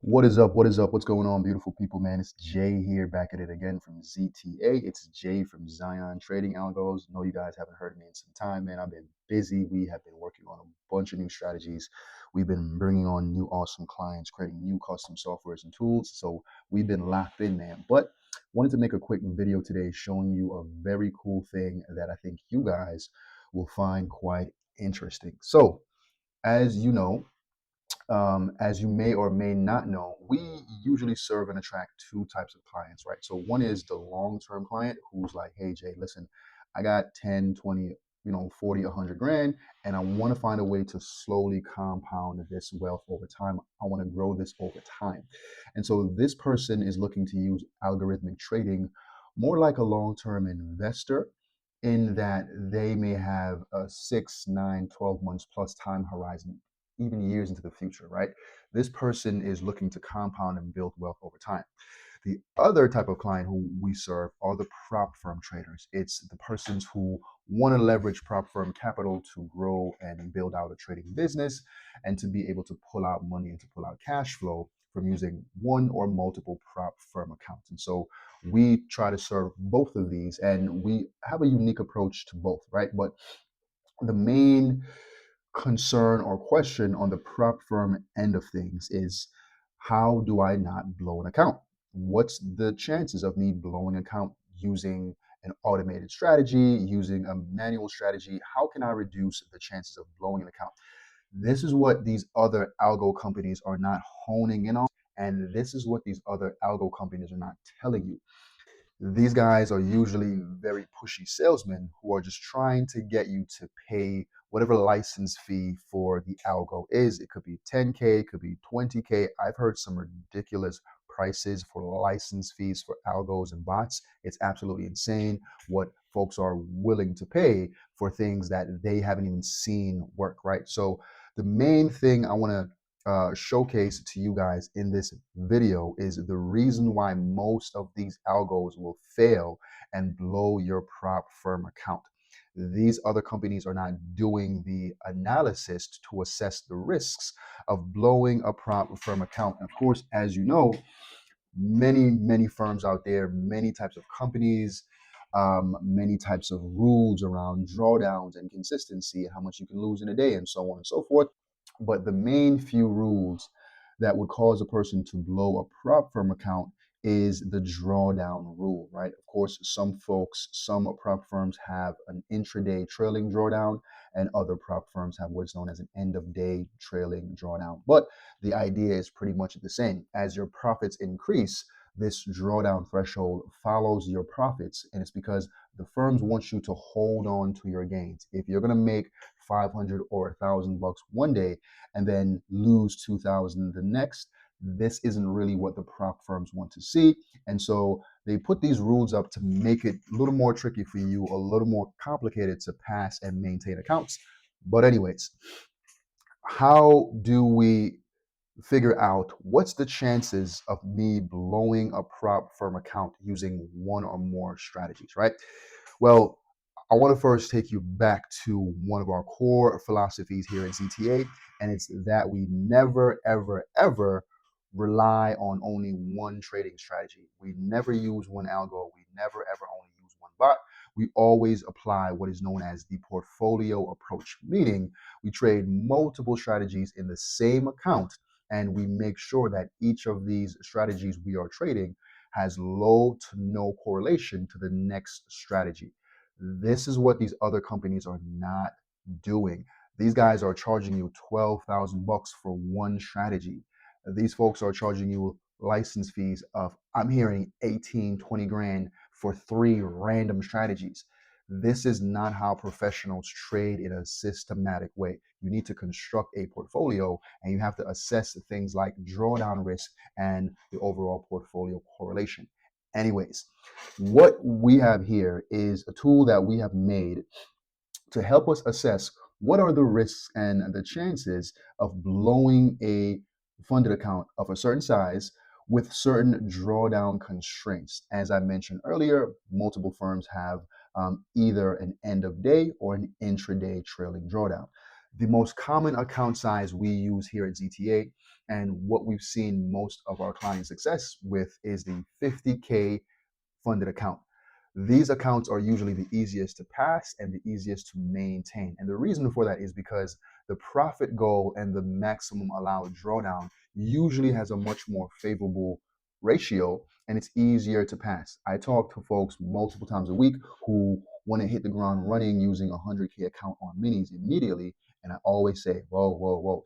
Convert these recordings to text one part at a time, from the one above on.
What is up? What is up? What's going on, beautiful people, man? It's Jay here, back at it again from ZTA. It's Jay from Zion Trading Algos. Know you guys haven't heard of me in some time, man. I've been busy. We have been working on a bunch of new strategies. We've been bringing on new awesome clients, creating new custom softwares and tools. So we've been locked in, man. But wanted to make a quick video today showing you a very cool thing that I think you guys will find quite interesting. So, as you know, as you may or may not know, we usually serve and attract two types of clients, right? So one is the long-term client who's like, hey, Jay, listen, I got 10, 20, 40, 100 grand, and I want to find a way to slowly compound this wealth over time. I want to grow this over time. And so this person is looking to use algorithmic trading more like a long-term investor in that they may have a 6, 9, 12 months plus time horizon, even years into the future, right? This person is looking to compound and build wealth over time. The other type of client who we serve are the prop firm traders. It's the persons who want to leverage prop firm capital to grow and build out a trading business and to be able to pull out money and to pull out cash flow from using one or multiple prop firm accounts. And so we try to serve both of these, and we have a unique approach to both, right? But the main concern or question on the prop firm end of things is, how do I not blow an account? What's the chances of me blowing an account using an automated strategy, using a manual strategy? How can I reduce the chances of blowing an account? This is what these other algo companies are not honing in on, and this is what these other algo companies are not telling you. These guys are usually very pushy salesmen who are just trying to get you to pay whatever license fee for the algo is. It could be 10K, it could be 20K. I've heard some ridiculous prices for license fees for algos and bots. It's absolutely insane what folks are willing to pay for things that they haven't even seen work, right? So the main thing I want to showcase to you guys in this video is the reason why most of these algos will fail and blow your prop firm account. These other companies are not doing the analysis to assess the risks of blowing a prop firm account. And of course, as you know, many firms out there, many types of companies, many types of rules around drawdowns and consistency, how much you can lose in a day, and so on and so forth. But the main few rules that would cause a person to blow a prop firm account is the drawdown rule, right? Of course, some folks, some prop firms have an intraday trailing drawdown, and other prop firms have what's known as an end of day trailing drawdown. But the idea is pretty much the same. As your profits increase, this drawdown threshold follows your profits, and it's because the firms want you to hold on to your gains. If you're going to make 500 or 1,000 bucks one day and then lose 2,000 the next, this isn't really what the prop firms want to see. And so they put these rules up to make it a little more tricky for you, a little more complicated to pass and maintain accounts. But anyways, how do we figure out what's the chances of me blowing a prop firm account using one or more strategies, right? Well, I want to first take you back to one of our core philosophies here at ZTA, and it's that we never, ever, ever rely on only one trading strategy. We never use one algo. We never, ever only use one bot. We always apply what is known as the portfolio approach, meaning we trade multiple strategies in the same account, and we make sure that each of these strategies we are trading has low to no correlation to the next strategy. This is what these other companies are not doing. These guys are charging you 12,000 bucks for one strategy. These folks are charging you license fees of, I'm hearing 18, 20 grand for 3 random strategies. This is not how professionals trade in a systematic way. You need to construct a portfolio, and you have to assess things like drawdown risk and the overall portfolio correlation. Anyways, what we have here is a tool that we have made to help us assess what are the risks and the chances of blowing a funded account of a certain size with certain drawdown constraints. As I mentioned earlier, multiple firms have either an end of day or an intraday trailing drawdown. The most common account size we use here at ZTA and what we've seen most of our client success with is the 50K funded account. These accounts are usually the easiest to pass and the easiest to maintain. And the reason for that is because the profit goal and the maximum allowed drawdown usually has a much more favorable ratio and it's easier to pass. I talk to folks multiple times a week who want to hit the ground running using a 100K account on minis immediately. And I always say, whoa, whoa, whoa,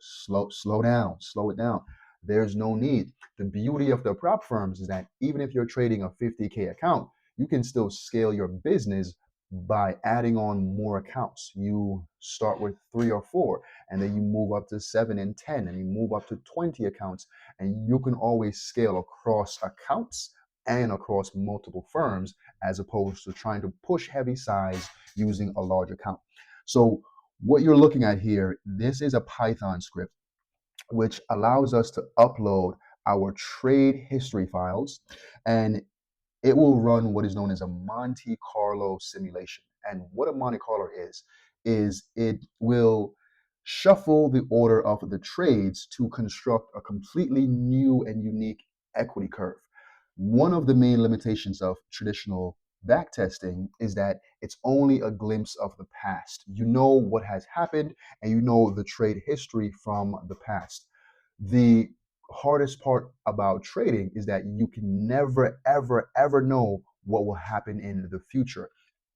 slow down, slow it down. There's no need. The beauty of the prop firms is that even if you're trading a 50K account, you can still scale your business by adding on more accounts. You start with 3 or 4, and then you move up to 7 and 10, and you move up to 20 accounts, and you can always scale across accounts and across multiple firms as opposed to trying to push heavy size using a large account. So what you're looking at here, this is a Python script which allows us to upload our trade history files, and it will run what is known as a Monte Carlo simulation. And what a Monte Carlo is it will shuffle the order of the trades to construct a completely new and unique equity curve. One of the main limitations of traditional backtesting is that it's only a glimpse of the past. You know what has happened and you know the trade history from the past. The hardest part about trading is that you can never, ever, ever know what will happen in the future.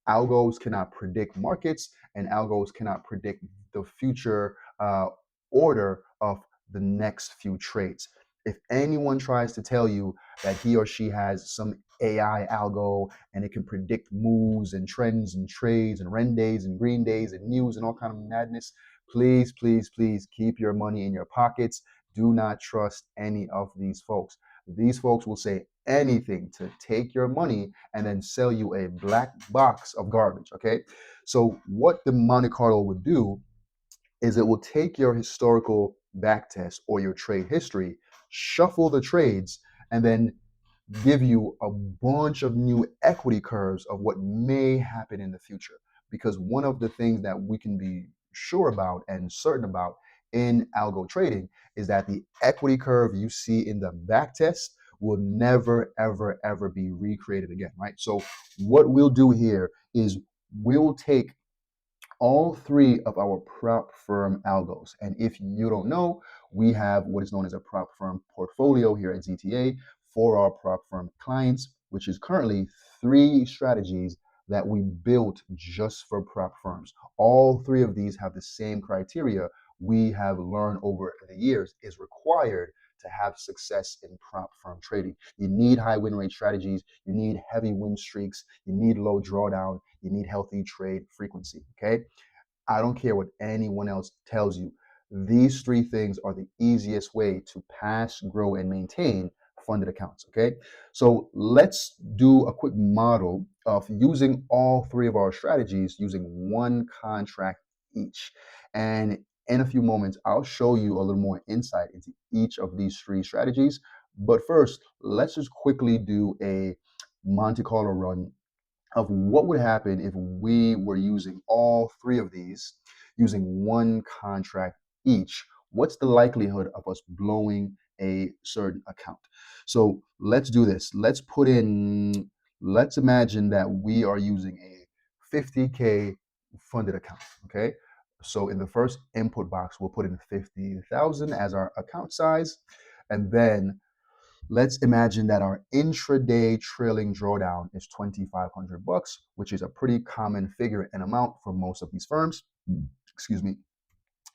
Algos cannot predict markets, and algos cannot predict the future order of the next few trades. If anyone tries to tell you that he or she has some AI algo and it can predict moves and trends and trades and rent days and green days and news and all kind of madness, please, please, please keep your money in your pockets. Do not trust any of these folks. These folks will say anything to take your money and then sell you a black box of garbage. Okay. So, what the Monte Carlo would do is it will take your historical backtest or your trade history, shuffle the trades, and then give you a bunch of new equity curves of what may happen in the future. Because one of the things that we can be sure about and certain about in algo trading is that the equity curve you see in the backtest will never, ever, ever be recreated again, right? So what we'll do here is we'll take all 3 of our prop firm algos. And if you don't know, we have what is known as a prop firm portfolio here at ZTA for our prop firm clients, which is currently 3 strategies that we built just for prop firms. All 3 of these have the same criteria we have learned over the years is required to have success in prop firm trading. You need high win rate strategies, you need heavy win streaks, you need low drawdown, you need healthy trade frequency. Okay. I don't care what anyone else tells you. These 3 things are the easiest way to pass, grow, and maintain funded accounts. Okay. So let's do a quick model of using all 3 of our strategies using one contract each. And in a few moments, I'll show you a little more insight into each of these 3 strategies. But first, let's just quickly do a Monte Carlo run of what would happen if we were using all 3 of these using one contract each. What's the likelihood of us blowing a certain account? So let's do this. Let's imagine that we are using a 50K funded account. Okay. So in the first input box, we'll put in 50,000 as our account size. And then let's imagine that our intraday trailing drawdown is 2,500 bucks, which is a pretty common figure and amount for most of these firms. Excuse me.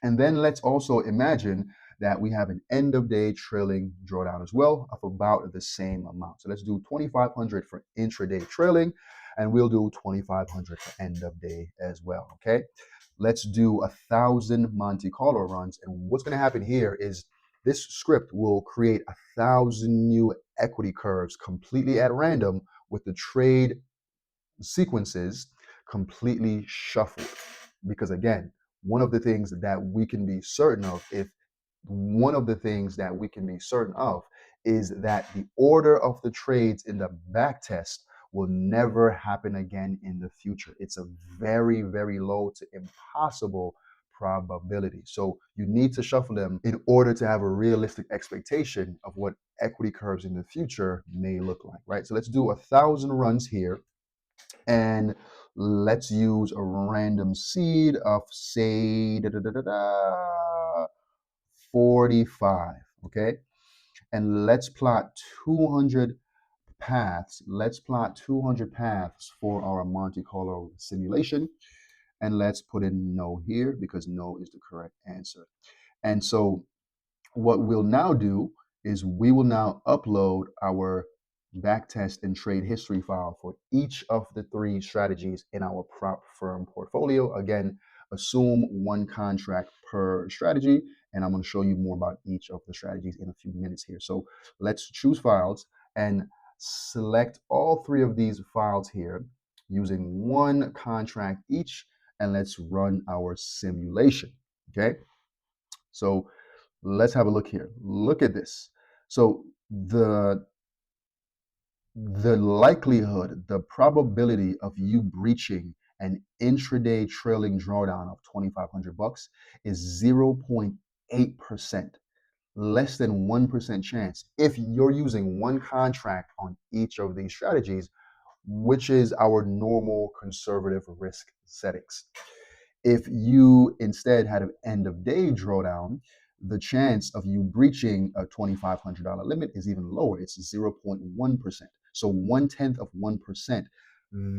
And then let's also imagine that we have an end of day trailing drawdown as well of about the same amount. So let's do 2,500 for intraday trailing, and we'll do 2,500 for end of day as well. Okay. Let's do 1,000 Monte Carlo runs. And what's going to happen here is this script will create 1,000 new equity curves completely at random with the trade sequences completely shuffled. Because again, one of the things that we can be certain of, if one of the things that we can be certain of is that the order of the trades in the back test will never happen again in the future. It's a very, very low to impossible probability. So you need to shuffle them in order to have a realistic expectation of what equity curves in the future may look like, right? So let's do 1,000 runs here, and let's use a random seed of, say, 45, okay? And let's plot 200 paths. Let's plot 200 paths for our Monte Carlo simulation. And let's put in no here because no is the correct answer. And so what we'll now do is we will now upload our backtest and trade history file for each of the three strategies in our prop firm portfolio. Again, assume one contract per strategy, and I'm going to show you more about each of the strategies in a few minutes here. So let's choose files and select all three of these files here using one contract each, and let's run our simulation. Okay, so let's have a look here. Look at this. So the likelihood, the probability of you breaching an intraday trailing drawdown of 2,500 bucks is 0.8%, less than 1% chance if you're using one contract on each of these strategies, which is our normal conservative risk settings. If you instead had an end of day drawdown, the chance of you breaching a $2,500 limit is even lower. It's 0.1%. So 1/10 of 1%.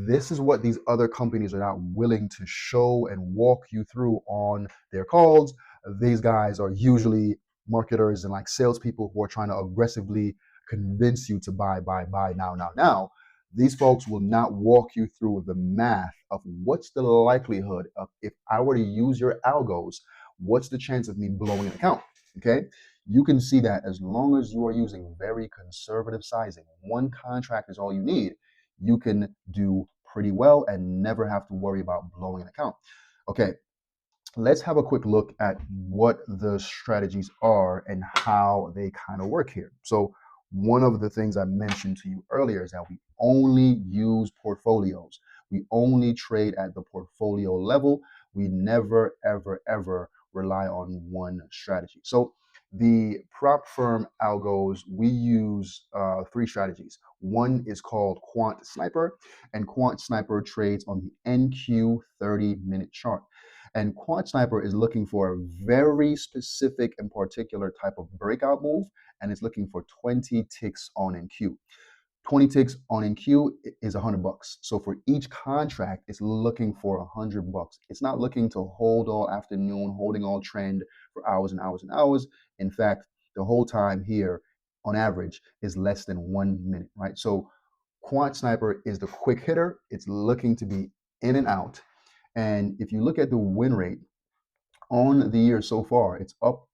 This is what these other companies are not willing to show and walk you through on their calls. These guys are usually marketers and like salespeople who are trying to aggressively convince you to buy now. These folks will not walk you through the math of what's the likelihood of, if I were to use your algos, what's the chance of me blowing an account? Okay. You can see that as long as you are using very conservative sizing, one contract is all you need, you can do pretty well and never have to worry about blowing an account. Okay, let's have a quick look at what the strategies are and how they kind of work here. So one of the things I mentioned to you earlier is that we only use portfolios. We only trade at the portfolio level. We never, ever, ever rely on one strategy. So the prop firm algos, we use three strategies. One is called Quant Sniper, and Quant Sniper trades on the NQ 30-minute chart. And Quant Sniper is looking for a very specific and particular type of breakout move, and it's looking for 20 ticks on NQ. 20 ticks on NQ is 100 bucks. So for each contract, it's looking for 100 bucks. It's not looking to hold all afternoon, holding all trend for hours and hours and hours. In fact, the whole time here, on average, is less than 1 minute, right? So Quant Sniper is the quick hitter. It's looking to be in and out. And if you look at the win rate on the year so far, it's up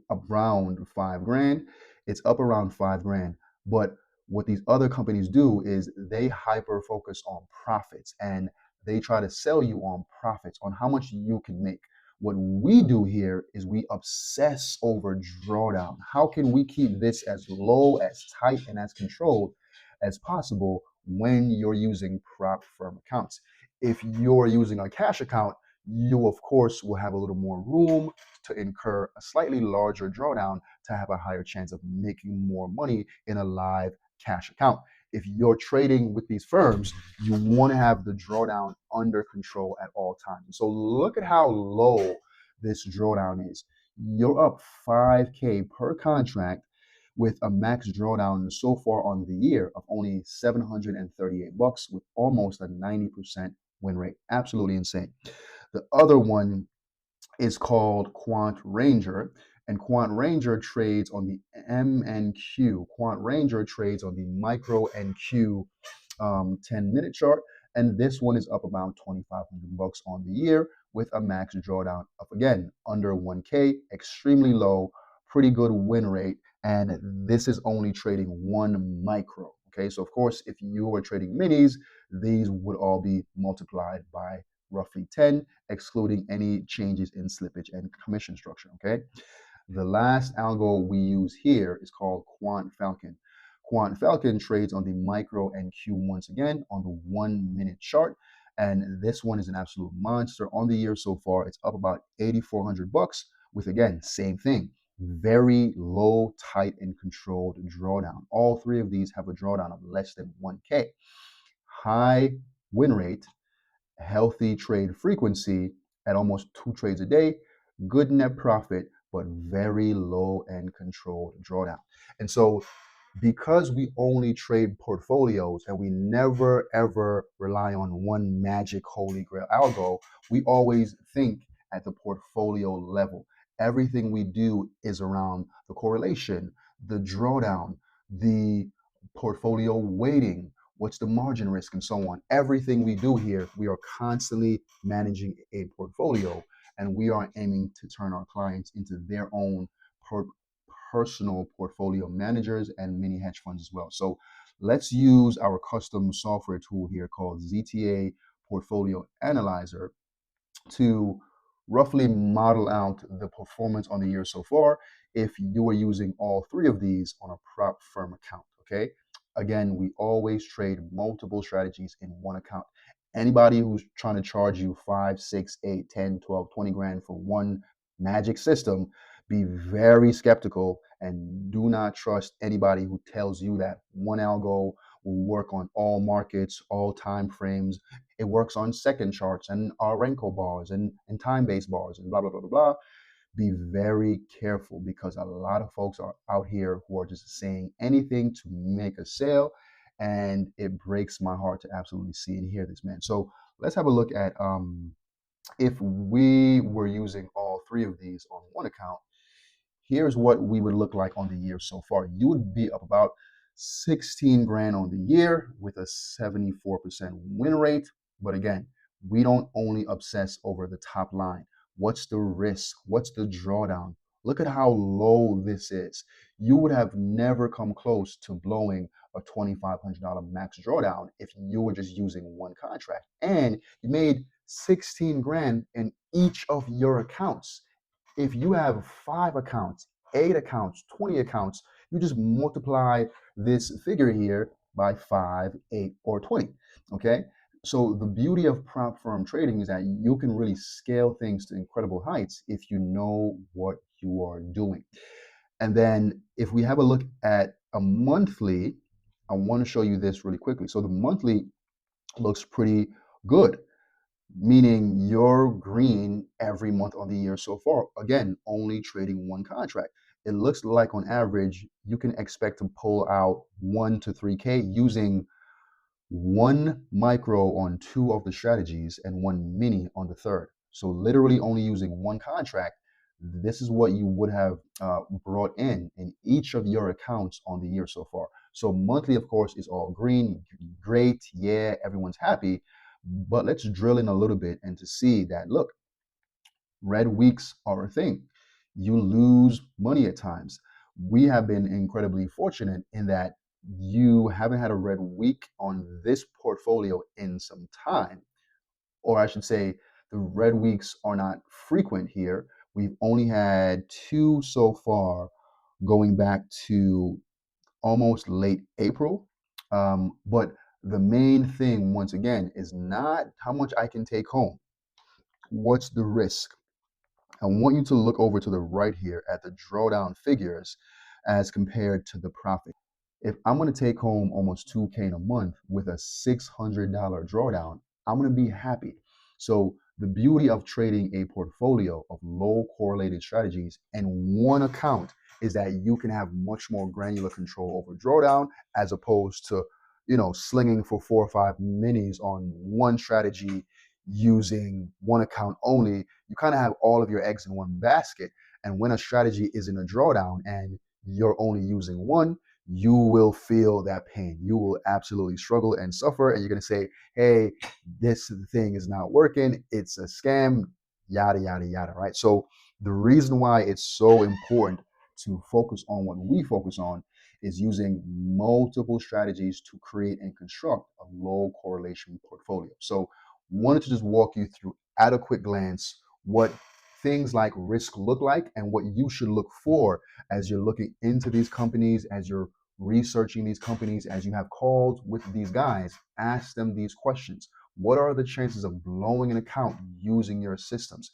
around 5 grand. It's up around 5 grand. But what these other companies do is they hyper focus on profits, and they try to sell you on profits, on how much you can make. What we do here is we obsess over drawdown. How can we keep this as low, as tight, and as controlled as possible when you're using prop firm accounts? If you're using a cash account, you of course will have a little more room to incur a slightly larger drawdown to have a higher chance of making more money in a live cash account. If you're trading with these firms, you want to have the drawdown under control at all times. So look at how low this drawdown is. You're up 5K per contract with a max drawdown so far on the year of only 738 bucks with almost a 90% win rate. Absolutely insane. The other one is called Quant Ranger, and Quant Ranger trades on the MNQ. Quant Ranger trades on the micro NQ 10-minute chart, and this one is up about 2,500 bucks on the year with a max drawdown of, again, under 1K, extremely low, pretty good win rate, and this is only trading one micro. Okay, so of course, if you were trading minis, these would all be multiplied by roughly 10, excluding any changes in slippage and commission structure. Okay. The last algo we use here is called Quant Falcon. Quant Falcon trades on the micro NQ once again on the 1 minute chart. And this one is an absolute monster. On the year so far, it's up about 8,400 bucks with, again, same thing, very low, tight, and controlled drawdown. All three of these have a drawdown of less than 1K. High win rate, healthy trade frequency at almost 2 trades a day, good net profit, but very low and controlled drawdown. And so because we only trade portfolios and we never ever rely on one magic holy grail algo, we always think at the portfolio level. Everything we do is around the correlation, the drawdown, the portfolio weighting, what's the margin risk, and so on. Everything we do here, we are constantly managing a portfolio, and we are aiming to turn our clients into their own personal portfolio managers and mini hedge funds as well. So let's use our custom software tool here called ZTA Portfolio Analyzer to roughly model out the performance on the year so far if you are using all three of these on a prop firm account. Okay. Again, we always trade multiple strategies in one account. Anybody who's trying to charge you 5, 6, 8, 10, 12, 20 grand for one magic system, be very skeptical and do not trust anybody who tells you that one algo will work on all markets, all time frames. It works on second charts and Renko bars and time-based bars and blah, blah, blah, blah, blah. Be very careful because a lot of folks are out here who are just saying anything to make a sale. And it breaks my heart to absolutely see and hear this, man. So let's have a look at if we were using all three of these on one account. Here's what we would look like on the year so far. You would be up about 16 grand on the year with a 74% win rate. But again, we don't only obsess over the top line. What's the risk? What's the drawdown? Look at how low this is. You would have never come close to blowing a $2,500 max drawdown if you were just using one contract. And you made 16 grand in each of your accounts. If you have 5 accounts, 8 accounts, 20 accounts, you just multiply this figure here by 5, 8, or 20. Okay. So the beauty of prop firm trading is that you can really scale things to incredible heights if you know what you are doing. And then if we have a look at a monthly, I want to show you this really quickly. So the monthly looks pretty good, meaning you're green every month on the year so far. Again, only trading one contract. It looks like on average, you can expect to pull out 1 to 3K using one micro on 2 of the strategies and one mini on the third. So literally only using one contract, this is what you would have brought in each of your accounts on the year so far. So monthly, of course, is all green. Great. Yeah, everyone's happy. But let's drill in a little bit and to see that, look, red weeks are a thing. You lose money at times. We have been incredibly fortunate in that you haven't had a red week on this portfolio in some time. Or I should say, the red weeks are not frequent here. We've only had 2 so far going back to almost late April. But the main thing, once again, is not how much I can take home. What's the risk? I want you to look over to the right here at the drawdown figures as compared to the profit. If I'm going to take home almost 2K in a month with a $600 drawdown, I'm going to be happy. So the beauty of trading a portfolio of low correlated strategies in one account is that you can have much more granular control over drawdown as opposed to, slinging for 4 or 5 minis on one strategy using one account only. You kind of have all of your eggs in one basket. And when a strategy is in a drawdown and you're only using one, you will feel that pain. You will absolutely struggle and suffer. And you're going to say, hey, this thing is not working. It's a scam, yada, yada, yada, right? So the reason why it's so important to focus on what we focus on is using multiple strategies to create and construct a low correlation portfolio. So wanted to just walk you through at a quick glance what things like risk look like and what you should look for as you're looking into these companies, as you're researching these companies, as you have calls with these guys. Ask them these questions. What are the chances of blowing an account using your systems?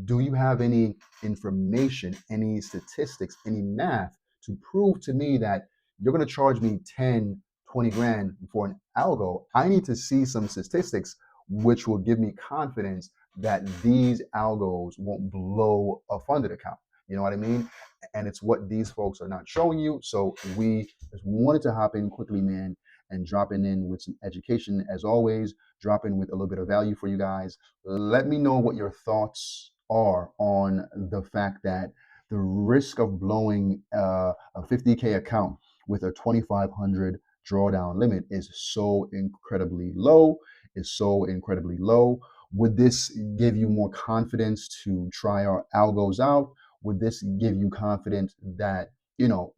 Do you have any information, any statistics, any math to prove to me that you're going to charge me 10, 20 grand for an algo? I need to see some statistics which will give me confidence that these algos won't blow a funded account. You know what I mean? And it's what these folks are not showing you. So we just wanted to hop in quickly, man, and dropping in with some education as always, drop in with a little bit of value for you guys. Let me know what your thoughts are on the fact that the risk of blowing a 50K account with a 2,500 drawdown limit is so incredibly low, is so incredibly low. Would this give you more confidence to try our algos out? Would this give you confidence that,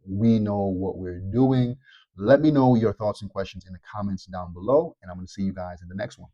we know what we're doing? Let me know your thoughts and questions in the comments down below, and I'm going to see you guys in the next one.